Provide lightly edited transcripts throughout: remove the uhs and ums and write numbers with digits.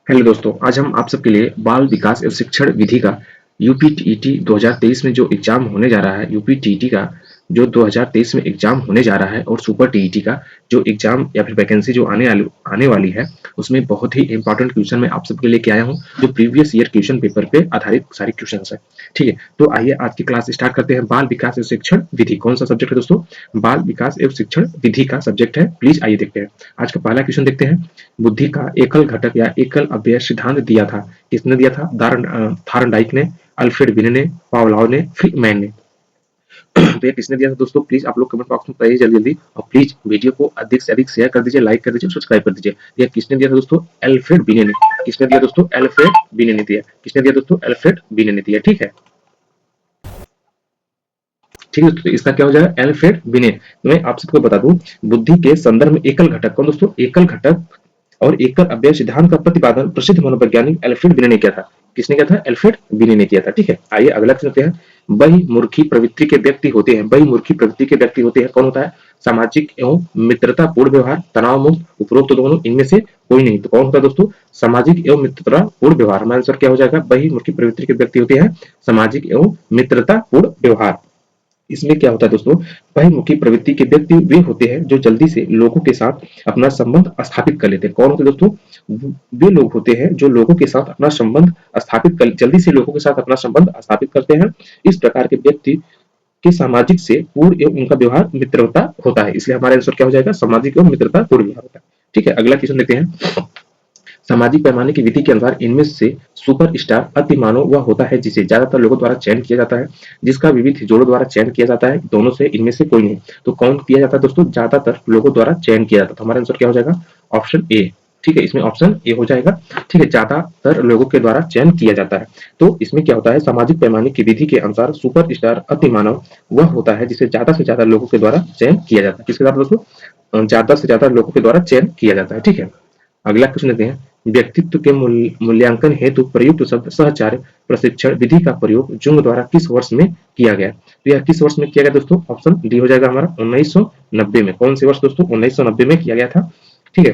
Hello दोस्तों, आज हम आप सबके लिए बाल विकास एवं शिक्षण विधि का यूपीटीईटी 2023 में जो एग्जाम होने जा रहा है, यूपीटीईटी का जो 2023 में एग्जाम होने जा रहा है और सुपर टीईटी का जो एग्जाम या फिर वैकेंसी जो आने वाली है, उसमें बहुत ही इंपॉर्टेंट क्वेश्चन मैं आप सबके लिए लेके आया हूँ, जो प्रीवियस ईयर क्वेश्चन पेपर पे आधारित सारे क्वेश्चन है। ठीक है, तो आइए आज की क्लास स्टार्ट करते हैं। बाल विकास एवं शिक्षण विधि कौन सा सब्जेक्ट है दोस्तों? बाल विकास एवं शिक्षण विधि का सब्जेक्ट है। प्लीज आइए देखते हैं। आज का पहला क्वेश्चन देखते हैं। बुद्धि का एकल घटक या एकल अवयव सिद्धांत दिया था। किसने दिया था? थार्नडाइक ने, अल्फ्रेड बिने ने, पावलोव ने, फ्रीमैन ने। तो ये किसने दिया था दोस्तों? प्लीज आप लोग कमेंट बॉक्स में बताइए जल्दी जल्दी, और प्लीज वीडियो को अधिक से अधिक शेयर कर दीजिए, लाइक कर दीजिए, सब्सक्राइब कर दीजिए। ये किसने दिया था दोस्तों? अल्फ्रेड बिने ने। किसने दिया दोस्तों? अल्फ्रेड बिने ने दिया। किसने दिया दोस्तों? अल्फ्रेड बिने ने दिया। ठीक है, ठीक है, तो इसका क्या हो जाएगा? अल्फ्रेड बिने। तो मैं आप सबको बता दूं, बुद्धि के संदर्भ में एकल घटक कौन दोस्तों? एकल घटक और एकल अवयव सिद्धांत का प्रतिपादन प्रसिद्ध मनोवैज्ञानिक अल्फ्रेड बिने ने किया था। किसने किया था? अल्फ्रेड बिने ने किया था। ठीक है, आइए अगला चलते हैं। बहिर्मुखी प्रवृत्ति के व्यक्ति होते हैं। बहिर्मुखी प्रवृत्ति के व्यक्ति होते हैं, कौन होता है? सामाजिक एवं मित्रतापूर्ण व्यवहार, तनाव मुक्त, उपरोक्त दोनों, इनमें से कोई नहीं। तो कौन होता है दोस्तों? सामाजिक एवं मित्रतापूर्ण व्यवहार। हमारा आंसर क्या हो जाएगा? बहिर्मुखी प्रवृत्ति के व्यक्ति होते हैं सामाजिक एवं मित्रतापूर्ण व्यवहार। इसमें क्या होता है दोस्तों? बहिर्मुखी प्रवृत्ति के व्यक्ति वे होते हैं जो जल्दी से लोगों के साथ अपना संबंध स्थापित कर लेते हैं। कौन होते हैं दोस्तों? वे लोग होते हैं जो लोगों के साथ अपना संबंध स्थापित कर जल्दी से लोगों के साथ अपना संबंध स्थापित करते हैं। इस प्रकार के व्यक्ति के सामाजिक से पूर्ण एवं उनका व्यवहार मित्रता होता है। इसलिए हमारा आंसर क्या हो जाएगा? सामाजिक एवं मित्रता पूर्ण व्यवहार होता है। ठीक है, अगला क्वेश्चन देखते हैं। सामाजिक पैमाने की विधि के अनुसार इनमें से सुपरस्टार अति मानव वह होता है जिसे ज्यादातर लोगों द्वारा चयन किया जाता है, जिसका विविध जोड़ों द्वारा चयन किया जाता है। दोनों से इनमें से कोई नहीं। तो कौन किया जाता है दोस्तों? ज्यादातर लोगों द्वारा चयन किया जाता है। तो हमारा आंसर क्या हो जाएगा? Option A. ठीक है, इसमें ऑप्शन ए हो जाएगा। ठीक है, ज्यादातर लोगों के द्वारा चयन किया जाता है। तो इसमें क्या होता है? सामाजिक पैमाने की विधि के अनुसार सुपरस्टार अति मानव वह होता है जिसे ज्यादा से ज्यादा लोगों के द्वारा चयन किया जाता है। किसके द्वारा दोस्तों? ज्यादा से ज्यादा लोगों के द्वारा चयन किया जाता है। ठीक है, अगला क्वेश्चन लेते हैं। व्यक्तित्व के मूल्यांकन हेतु प्रयुक्त शब्द सहचार्य प्रशिक्षण विधि का प्रयोग जुंग द्वारा किस वर्ष में किया गया? तो यह किस वर्ष में किया गया दोस्तों? ऑप्शन डी हो जाएगा हमारा 1990 में। कौन से वर्ष दोस्तों? 1990 में किया गया था। ठीक है,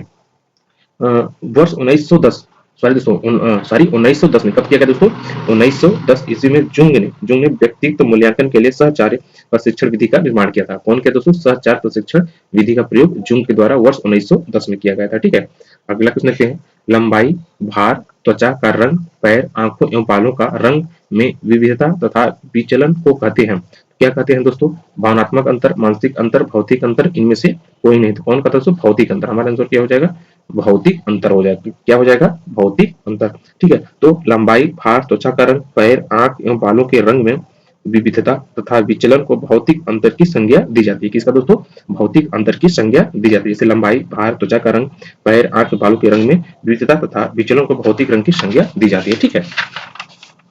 वर्ष 1910, सॉरी दोस्तों, सॉरी 1910 में कब किया गया दोस्तों? 1910 ईस्वी में जुंग ने व्यक्तित्व मूल्यांकन के लिए सहचार्य प्रशिक्षण विधि का निर्माण किया था। कौन किया दोस्तों? सहचार्य प्रशिक्षण विधि का प्रयोग जुंग के द्वारा वर्ष 1910 में किया गया था। ठीक है, अगला क्वेश्चन देखते हैं। लंबाई, भार, त्वचा का रंग, पैर, आंखों एवं बालों का रंग में विविधता तथा विचलन को कहते हैं। क्या कहते हैं दोस्तों? भावनात्मक अंतर, मानसिक अंतर, भौतिक अंतर, इनमें से कोई नहीं। तो कौन कहता है दोस्तों? भौतिक अंतर। हमारा आंसर क्या हो जाएगा? भौतिक अंतर हो जाएगा। क्या हो जाएगा? भौतिक अंतर। ठीक है, तो लंबाई, भार, त्वचा का रंग, पैर, आंख एवं बालों के रंग में विविधता तथा विचलन को भौतिक अंतर की संज्ञा दी जाती है। किसका दोस्तों? भौतिक अंतर की संज्ञा दी जाती है। जैसे लंबाई, भार, त्वचा का रंग, पैर, आंख, बालों के रंग में विविधता तथा विचलन को भौतिक रंग की संज्ञा दी जाती है। ठीक है,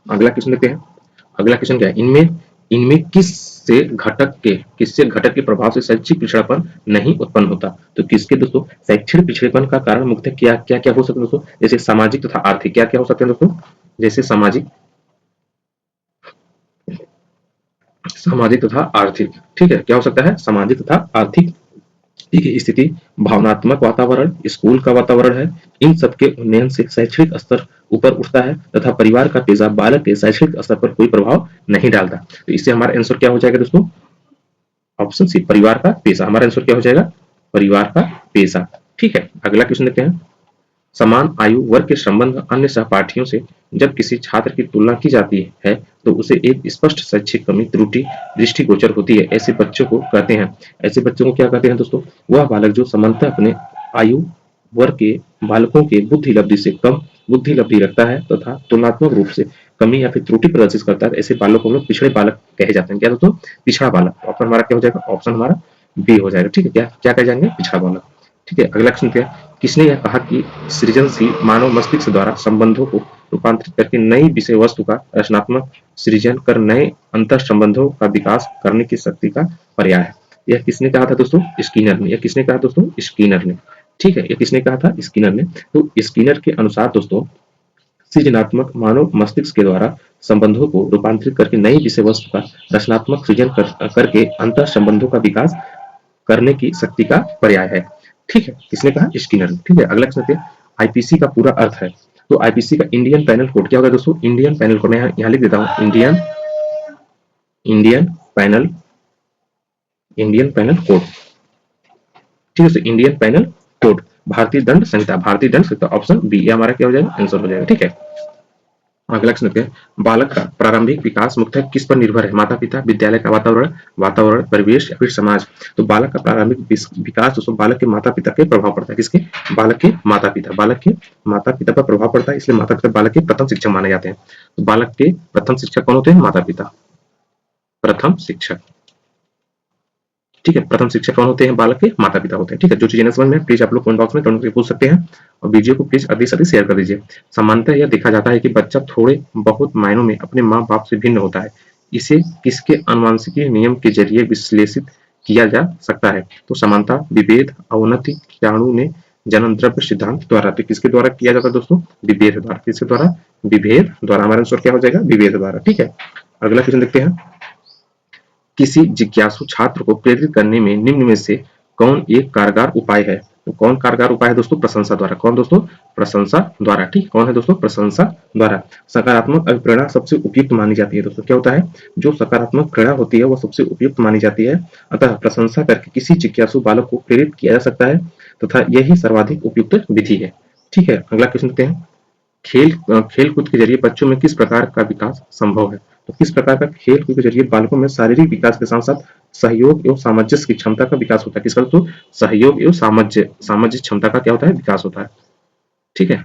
अगला क्वेश्चन देखते हैं। अगला क्वेश्चन क्या है? इनमें इनमें किससे घटक के प्रभाव से शैक्षिक पिछड़ापन नहीं उत्पन्न होता? तो किसके दोस्तों? शैक्षणिक पिछड़ेपन का कारण मुख्यतः क्या क्या क्या हो सकता है दोस्तों? जैसे सामाजिक तथा आर्थिक। क्या क्या हो सकते हैं दोस्तों? जैसे सामाजिक सामाजिक तथा आर्थिक। ठीक है, क्या हो सकता है? सामाजिक तथा आर्थिक की स्थिति, भावनात्मक वातावरण, स्कूल का वातावरण है, इन सबके उन्नयन से शैक्षणिक स्तर ऊपर उठता है तथा परिवार का पेशा बालक के शैक्षणिक स्तर पर कोई प्रभाव नहीं डालता। तो इससे हमारा आंसर क्या हो जाएगा दोस्तों? ऑप्शन सी, परिवार का पेशा। हमारा आंसर क्या हो जाएगा? परिवार का पेशा। ठीक है, अगला क्वेश्चन देखते हैं। समान आयु वर्ग के संबंध अन्य सहपाठियों से जब किसी छात्र की तुलना की जाती है तो उसे एक स्पष्ट शैक्षिक कमी त्रुटि दृष्टिगोचर होती है। ऐसे बच्चों को कहते हैं, ऐसे बच्चों को क्या कहते हैं दोस्तों? वह बालक जो सामान्यतः अपने आयु वर्ग के बालकों के बुद्धि लब्धि से कम बुद्धि लब्धि रखता है तथा तुलनात्मक रूप से कमी या फिर त्रुटि प्रदर्शित करता है। ऐसे बालकों में पिछड़े बालक कहे जाते हैं। क्या दोस्तों? पिछड़ा बालक। ऑप्शन हमारा क्या हो जाएगा? ऑप्शन हमारा बी हो जाएगा। ठीक है, क्या क्या कहे जाएंगे? पिछड़ा बालक। ठीक है, अगला क्वेश्चन क्या है? किसने यह कहा कि सृजनशील मानव मस्तिष्क द्वारा संबंधों को रूपांतरित करके नई विषय वस्तु का रचनात्मक सृजन कर नए अंतर संबंधों का विकास करने की शक्ति का पर्याय है? यह किसने कहा था दोस्तों? स्किनर ने। यह किसने कहा दोस्तों? स्किनर ने। ठीक है, यह किसने कहा था? स्किनर ने। तो स्किनर के अनुसार दोस्तों, सृजनात्मक मानव मस्तिष्क के द्वारा संबंधों को रूपांतरित करके नई विषय वस्तु का रचनात्मक सृजन करके अंतर संबंधों का विकास करने की शक्ति का पर्याय है। ठीक है, किसने कहा? स्किनर ने। ठीक है, अगला क्वेश्चन है। आईपीसी का पूरा अर्थ है। तो आईपीसी का इंडियन पैनल कोड क्या होगा दोस्तों? इंडियन पैनल कोड, मैं यहाँ लिख देता हूँ, Indian Indian panel Indian panel code. ठीक है, इंडियन पैनल कोड, भारतीय दंड संहिता, भारतीय दंड संहिता, ऑप्शन बी, ये हमारा क्या हो जाएगा? आंसर हो जाएगा। ठीक है, अगला क्वेश्चन देखते हैं, बालक का प्रारंभिक विकास मुख्यतः किस पर निर्भर है? माता पिता, विद्यालय का वातावरण, परिवेश या फिर समाज? तो बालक का प्रारंभिक विकास दोस्तों बालक के माता पिता के प्रभाव पड़ता है। किसके? बालक के माता पिता, बालक के माता पिता पर प्रभाव पड़ता है, इसलिए माता पिता बालक के प्रथम शिक्षक माने जाते हैं। तो बालक के प्रथम शिक्षक कौन होते हैं? माता पिता, प्रथम शिक्षक। ठीक है, प्रथम शिक्षक कौन होते हैं? बालक के माता पिता होते हैं। ठीक है, जो चीजें नहीं समझ में प्लीज आप लोग कमेंट बॉक्स में कमेंट करके पूछ सकते हैं, और वीडियो को प्लीज अधिक से अधिक शेयर कर दीजिए। सामान्यतः यह देखा जाता है कि बच्चा थोड़े बहुत मायनों में अपने माँ बाप से भिन्न होता है, इसे किसके आनुवंशिकी नियम के जरिए विश्लेषित किया जा सकता है? तो समानता, विभेद, अवनति, कीटाणु ने जन्म द्रव्य सिद्धांत द्वारा। तो किसके द्वारा किया जाता है दोस्तों? विभेद द्वारा। किसके द्वारा? विभेद द्वारा। हमारा आंसर क्या हो जाएगा? विभेद द्वारा। ठीक है, अगला क्वेश्चन देखते हैं, किसी जिज्ञासु छात्र को प्रेरित करने में निम्न में से कौन एक कारगर उपाय है? तो कौन कारगर उपाय है दोस्तों? प्रशंसा द्वारा। कौन दोस्तों? प्रशंसा द्वारा। ठीक, कौन है दोस्तों? प्रशंसा द्वारा। सकारात्मक अभिप्रेरणा सबसे उपयुक्त मानी जाती है दोस्तों। क्या होता है? जो सकारात्मक प्रेरणा होती है वो सबसे उपयुक्त मानी जाती है, अतः प्रशंसा करके किसी जिज्ञासु बालक को प्रेरित किया जा सकता है तथा यही सर्वाधिक उपयुक्त विधि है। ठीक है, अगला क्वेश्चन देखते हैं, खेल-कूद के जरिए बच्चों में किस प्रकार का विकास संभव है? तो किस प्रकार का खेल-कूद के जरिए बालकों में शारीरिक विकास के साथ-साथ सहयोग एवं सामंजस्य की क्षमता का विकास होता है? किसका दोस्तों? सहयोग एवं सामंजस्य क्षमता का क्या होता है? विकास होता है। ठीक है,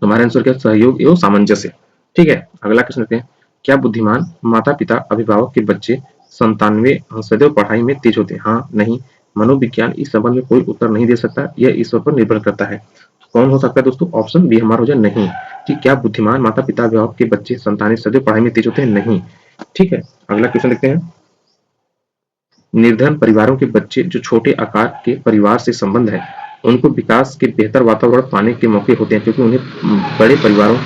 हमारा आंसर क्या? सहयोग एवं सामंजस्य। ठीक है, अगला क्वेश्चन देखते हैं, क्या बुद्धिमान माता-पिता अभिभावक के बच्चे 97 सदैव पढ़ाई में तेज होते हैं? हाँ, नहीं? मनोविज्ञान इस संबंध में कोई उत्तर नहीं दे सकता, यह ईश्वर पर निर्भर करता है। कौन हो सकता है दोस्तों? ऑप्शन बी हमारा हो जाए नहीं, कि क्या बुद्धिमान माता पिता अभिभावक के बच्चे संतानें सदैव पढ़ाई में तेज होते हैं? नहीं। ठीक है, अगला क्वेश्चन देखते हैं, निर्धन परिवारों के बच्चे जो छोटे आकार के परिवार से संबंध है उनको विकास के बेहतर वातावरण पाने के मौके होते हैं, क्योंकि उन्हें बड़े परिवारों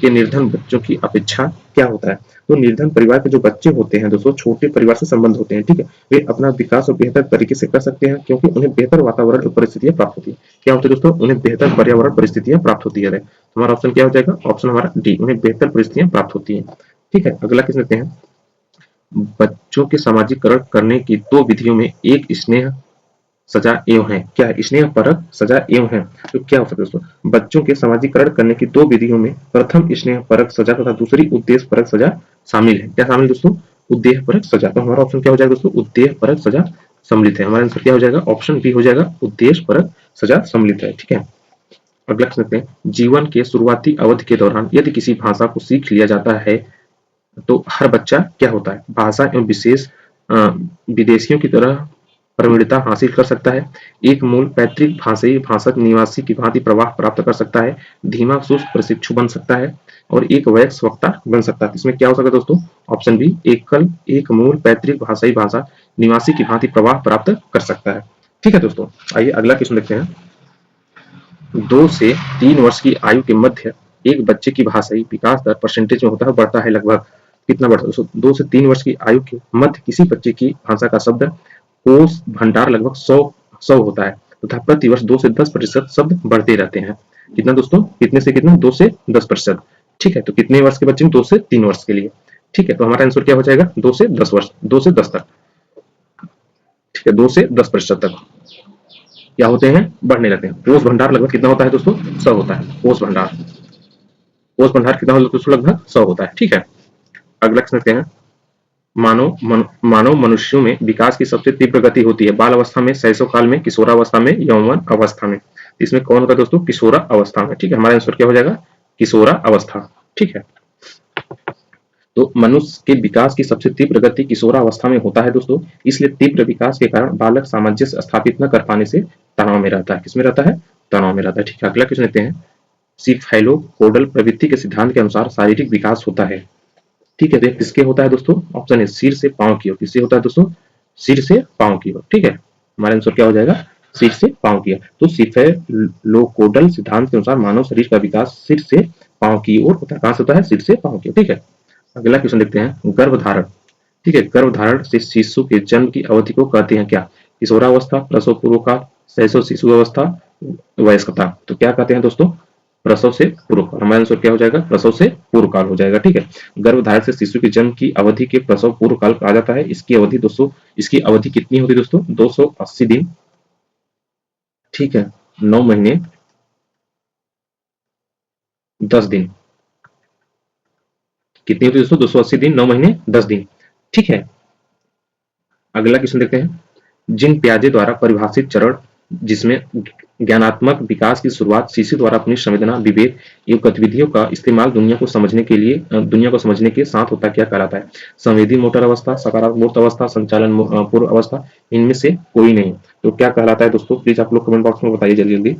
के निर्धन बच्चों की अपेक्षा क्या होता है? तो निर्धन परिवार के जो बच्चे होते हैं दोस्तों छोटे परिवार से संबंध होते हैं। ठीक है, वे अपना विकास और बेहतर तरीके से कर सकते हैं क्योंकि उन्हें बेहतर वातावरण और परिस्थितियां प्राप्त होती है। क्या होता है दोस्तों? उन्हें बेहतर पर्यावरण परिस्थितियां प्राप्त होती है। हमारा ऑप्शन क्या हो जाएगा? ऑप्शन हमारा डी, उन्हें बेहतर परिस्थितियां प्राप्त होती है। ठीक है, अगला किस लेते हैं, बच्चों के सामाजिकरण करने की दो विधियों में एक स्नेह सजा एवं है। क्या है? स्नेह परक सजा एवं है। तो क्या हो सकता है दोस्तों? बच्चों के सामाजिकरण करने की दो विधियों में प्रथम स्नेह परक सजा तथा दूसरी उद्देश्य परक सजा शामिल है। क्या शामिल है दोस्तों? उद्देश्य परक सजा। तो हमारा ऑप्शन क्या हो जाएगा दोस्तों? उद्देश्य परक सजा सम्मिलित है। हमारा आंसर क्या हो जाएगा? ऑप्शन बी हो जाएगा, उद्देश्य परक सजा सम्मिलित है। ठीक है, अगला प्रश्न देखते हैं, जीवन के शुरुआती अवधि के दौरान यदि किसी भाषा को सीख लिया जाता है तो हर बच्चा क्या होता है? भाषा एवं विशेष विदेशियों की तरह प्रवीणता हासिल कर सकता है, एक मूल पैतृक भाषाई भाषक निवासी की भांति प्रवाह प्राप्त कर सकता है, धीमा सुस्त प्रशिक्षु बन सकता है और एक वयस्क वक्ता बन सकता है। इसमें क्या हो सकता है दोस्तों? ऑप्शन बी, एक मूल पैतृक भाषाई भाषा निवासी की भांति प्रवाह प्राप्त कर सकता है। ठीक है दोस्तों, आइए अगला क्वेश्चन देखते हैं, 2 से 3 वर्ष की आयु के मध्य एक बच्चे की भाषाई विकास दर परसेंटेज में होता है, बढ़ता है लगभग कितना बढ़ता है दोस्तों? 2 से 3 वर्ष की आयु के मध्य किसी बच्चे की भाषा का शब्द कोश भंडार लगभग 100 होता है तथा प्रति वर्ष 2 से 10% शब्द बढ़ते रहते हैं। कितना दोस्तों? कितने से कितना? 2 से 10%। ठीक है, तो कितने वर्ष के बच्चे? 2 से 3 वर्ष के लिए। ठीक है, तो हमारा आंसर क्या हो जाएगा? 2 से 10 वर्ष, 2 से 10 तक। ठीक है, 2 से 10% तक क्या होते हैं? बढ़ने लगते हैं। कोष भंडार लगभग कितना होता है दोस्तों? 100 होता है। कोष भंडार कितना होता है दोस्तों? लगभग 100 होता है। ठीक है, अगला प्रश्न देखते हैं, मानव मनुष्यों में विकास की सबसे तीव्र गति होती है बाल अवस्था में, शैशव काल में, किशोरावस्था में, यौवन अवस्था में। इसमें कौन होता है दोस्तों? किशोरा अवस्था में। ठीक है, हमारा आंसर क्या हो जाएगा? किशोरा अवस्था। ठीक है, तो मनुष्य के विकास की सबसे तीव्र गति किशोरावस्था में होता है दोस्तों, इसलिए तीव्र विकास के कारण बालक सामंजस्य स्थापित न कर पाने से तनाव में रहता है। किसमें रहता है? तनाव में रहता है। ठीक है, अगला क्वेश्चन लेते हैं, सीफेलोपोडल प्रवृत्ति के सिद्धांत के अनुसार शारीरिक विकास होता है। ठीक है, तो किसके होता है दोस्तों? ऑप्शन है सिर से पांव की ओर। किससे होता है दोस्तों? सिर से पांव की ओर। ठीक है, हमारा आंसर क्या हो जाएगा? सिर से पांव की ओर। तो सीफेलोपोडल सिद्धांत के अनुसार मानव शरीर का विकास सिर से पांव की ओर होता है। कहां से होता है? सिर से पांव की ओर। ठीक है, अगला क्वेश्चन देखते हैं, गर्भधारण। ठीक है, गर्भधारण से शिशु के जन्म की अवधि को कहते हैं क्या? किशोरावस्था, प्रसव पूर्व काल, शैशव शिशु अवस्था, वयस्कता। तो क्या कहते हैं दोस्तों? प्रसव से पूर्व काल। हमारा आंसर क्या हो जाएगा? प्रसव से पूर्व काल हो जाएगा। ठीक है, गर्भधारण से शिशु के जन्म की अवधि के प्रसव पूर्व काल कहा जाता है। इसकी अवधि दोस्तों, इसकी अवधि कितनी होती है दोस्तों? 280 दिन। ठीक है, 9 महीने 10 दिन। कितनी होती है दोस्तों? 280 दिन 9 महीने 10 दिन। ठीक है, अगला क्वेश्चन देखते हैं। जिन पियाजे द्वारा परिभाषित चरण जिसमें ज्ञानात्मक विकास की शुरुआत शिशु द्वारा अपनी संवेदना, विवेक एवं गतिविधियों का इस्तेमाल दुनिया को समझने के लिए दुनिया को समझने के साथ होता, क्या कहलाता है? संवेदी मोटर अवस्था, सकारात्मक मूर्त अवस्था, संचालन पूर्व अवस्था, इनमें से कोई नहीं। तो क्या कहलाता है दोस्तों? प्लीज आप लोग कमेंट बॉक्स में बताइए जल्दी जल्दी।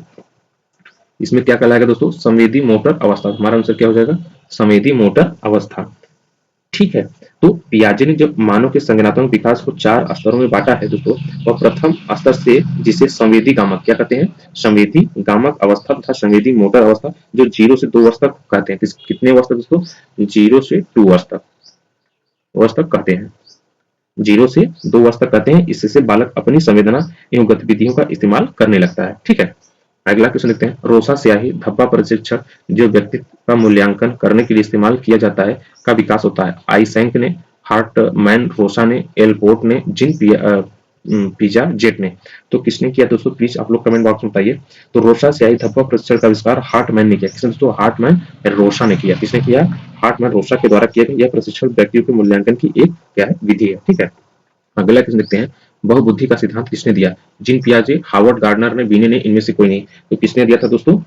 इसमें क्या कहलाएगा दोस्तों? संवेदी मोटर अवस्था। हमारा आंसर क्या हो जाएगा? संवेदी मोटर अवस्था। ठीक है, तो पियाजे ने जब मानव के संज्ञानात्मक विकास को 4 स्तरों में बांटा है दोस्तों, वह प्रथम स्तर से जिसे संवेदी गामक क्या कहते हैं? संवेदी गामक अवस्था तथा संवेदी मोटर अवस्था, जो 0 से 2 वर्ष तक कहते हैं। कितने वर्ष तक दोस्तों? 0 से 2 वर्ष तक कहते हैं। 0 से 2 वर्ष तक कहते हैं। इससे बालक अपनी संवेदना एवं गतिविधियों का इस्तेमाल करने लगता है। ठीक है, अगला क्वेश्चन देखते हैं। रोसा स्याही धब्बा प्रशिक्षक जो व्यक्तित्व का मूल्यांकन करने के लिए इस्तेमाल किया जाता है का विकास होता है। आइसैंक ने, हार्टमैन रोसा ने, एलपोर्ट ने, पिजा जेट ने। तो किसने किया दोस्तों? प्लीज आप लोग कमेंट बॉक्स में बताइए। तो रोसा स्याही धब्बा प्रशिक्षण का आविष्कार हार्टमैन ने किया। किसने दोस्तों? हार्टमैन रोसा ने किया। किसने किया? हार्टमैन रोसा के द्वारा किया गया। यह प्रशिक्षण व्यक्तियों के मूल्यांकन की एक क्या है? विधि है। ठीक है, अगला क्वेश्चन देखते हैं। बहुबुद्धि का सिद्धांत किसने दिया? जीन पियाजे, हार्वर्ड गार्डनर ने, बीने ने, इनमें से कोई नहीं। तो किसने दिया था दोस्तों?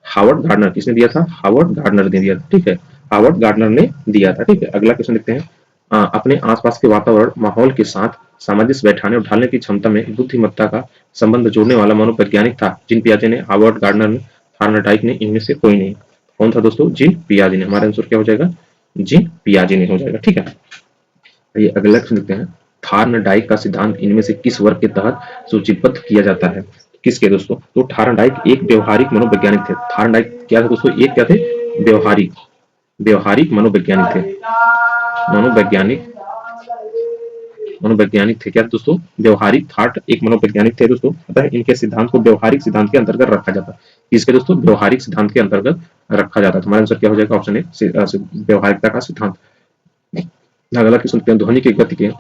Harvard gardener. किसने दिया था? हार्वर्ड गार्डनर ने दिया था। ठीक है, हार्वर्ड गार्डनर ने दिया था। ठीक है, अगला क्वेश्चन देखते हैं। अपने आसपास के वातावरण माहौल के साथ सामंजस्य बैठाने और ढालने की क्षमता में बुद्धिमत्ता का संबंध जोड़ने वाला मनोवैज्ञानिक था। जीन पियाजे ने, हार्वर्ड गार्डनर ने, थार्नडाइक ने, इनमें से कोई नहीं। कौन था दोस्तों? जीन पियाजे ने। हमारा आंसर क्या हो जाएगा? जीन पियाजे ने हो जाएगा। ठीक है, ये अगला क्वेश्चन देखते हैं। थार्नडाइक का सिद्धांत इनमें से किस वर्ग के तहत सूचीबद्ध किया जाता है? किसके दोस्तों? तो थार्नडाइक एक व्यवहारिक मनोवैज्ञानिक थे। थार्नडाइक क्या थे दोस्तों? एक क्या थे? व्यवहारिक व्यवहारिक मनोवैज्ञानिक थे। मनोवैज्ञानिक मनोवैज्ञानिक थे क्या दोस्तों? व्यवहारिक थाट एक मनोवैज्ञानिक थे दोस्तों। अतः इनके सिद्धांत को व्यवहारिक सिद्धांत के अंतर्गत रखा जाता है। किसके दोस्तों? व्यवहारिक सिद्धांत के अंतर्गत रखा जाता है। हमारा आंसर क्या हो जाएगा? ऑप्शन ए, व्यवहारिकता का सिद्धांत। अगला क्वेश्चन, ध्वनि की गति के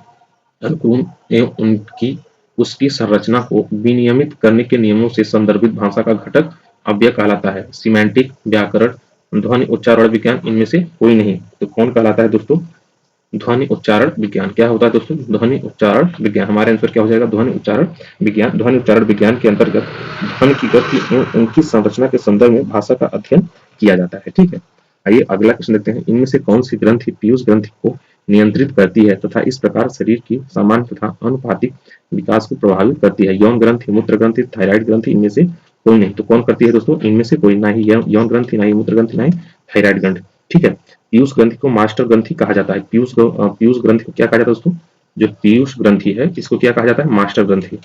अनुक्रम एवं उनकी उसकी संरचना को विनियमित करने के नियमों से संदर्भित भाषा का घटक अव्यय कहलाता है। सिमेंटिक, व्याकरण, ध्वनि उच्चारण विज्ञान, इनमें से कोई नहीं। तो कौन कहलाता है दोस्तों? ध्वनि उच्चारण विज्ञान। क्या होता है दोस्तों? ध्वनि उच्चारण विज्ञान। हमारे आंसर क्या हो जाएगा? ध्वनि उच्चारण विज्ञान। ध्वनि उच्चारण विज्ञान के अंतर्गत ध्वनि की गति एवं उनकी संरचना के संदर्भ में भाषा का अध्ययन किया जाता है। ठीक है, आइए अगला क्वेश्चन देखते हैं। इनमें से कौन सी ग्रंथि पीयूष ग्रंथि को नियंत्रित करती है तथा इस प्रकार शरीर की सामान्य तथा अनुपातिक विकास को प्रभावित करती है? यौन ग्रंथि, मूत्र ग्रंथि, थायराइड ग्रंथि, इनमें से कोई नहीं। तो कौन करती है दोस्तों? इनमें से कोई, ना ही यौन ग्रंथि, ना ही मूत्र ग्रंथि, ना ही थायराइड ग्रंथि। ठीक है, पीयूष ग्रंथि को मास्टर ग्रंथि कहा जाता है। पीयूष ग्रंथि को क्या कहा जाता है दोस्तों? जो पीयूष ग्रंथि है इसको क्या कहा जाता है? मास्टर ग्रंथि।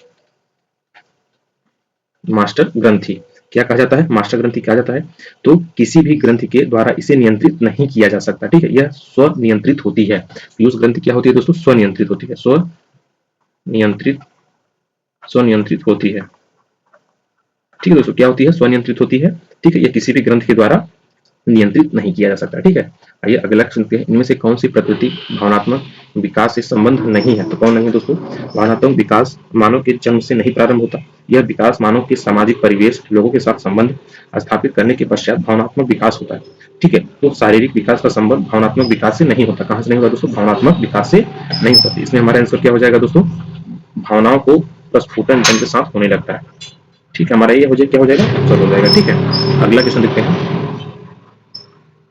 मास्टर ग्रंथि क्या कहा जाता है? मास्टर ग्रंथि कहा जाता है। तो किसी भी ग्रंथि के द्वारा इसे नियंत्रित नहीं किया जा सकता। ठीक है, यह स्वनियंत्रित होती है। पीयूष ग्रंथि क्या होती है दोस्तों? स्वनियंत्रित होती है। स्वनियंत्रित स्वनियंत्रित होती है। ठीक है दोस्तों, क्या होती है? स्वनियंत्रित होती है। ठीक है, यह किसी भी ग्रंथ के द्वारा नियंत्रित नहीं किया जा सकता। ठीक है, आइए अगला सुनते हैं। इनमें से कौन सी प्रकृति भावनात्मक विकास से संबंध नहीं है? तो कौन नहीं है दोस्तों? भावनात्मक विकास मानव के जन्म से नहीं प्रारंभ होता। यह विकास मानव के सामाजिक परिवेश, लोगों के साथ संबंध स्थापित करने के पश्चात भावनात्मक विकास होता है। ठीक है, तो शारीरिक विकास का संबंध भावनात्मक विकास से नहीं होता। कहां से नहीं होता दोस्तों? भावनात्मक विकास से नहीं होता। इसमें हमारा आंसर क्या हो जाएगा दोस्तों? भावनाओं को प्रस्फुटन जन्म के साथ होने लगता है। ठीक है, हमारा ये हो जाए क्या हो जाएगा? आंसर हो जाएगा। ठीक है, अगला क्वेश्चन देखते हैं।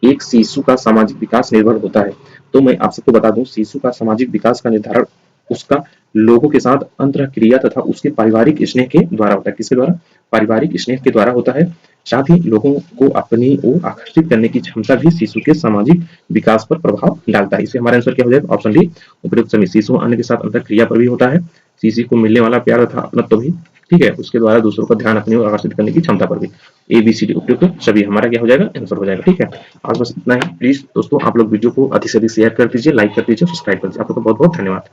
एक शिशु का सामाजिक विकास निर्भर होता है। तो मैं आप सबको बता दूं, शिशु का सामाजिक विकास का निर्धारण उसका लोगों के साथ अंतरक्रिया तथा उसके पारिवारिक स्नेह के द्वारा होता है। किसके द्वारा? पारिवारिक स्नेह के द्वारा होता है। साथ ही लोगों को अपनी ओर आकर्षित करने की क्षमता भी शिशु के सामाजिक विकास पर प्रभाव डालता है। इसलिए हमारा आंसर क्या हो जाएगा? ऑप्शन डी, उपयुक्त सभी। शिशु अन्य के साथ अंतरक्रिया पर भी होता है। शिशु को मिलने वाला प्यार तथा अपनत्व भी। ठीक है, उसके द्वारा दूसरों का ध्यान अपनी ओर आकर्षित करने की क्षमता पर भी। ए बी सी डी उपयुक्त सभी हमारा क्या हो जाएगा? आंसर हो जाएगा। ठीक है, आज बस इतना ही। प्लीज दोस्तों आप लोग वीडियो को अधिक से अधिक शेयर कर दीजिए, लाइक कर दीजिए, सब्सक्राइब कर दीजिए। आप लोग का बहुत बहुत धन्यवाद।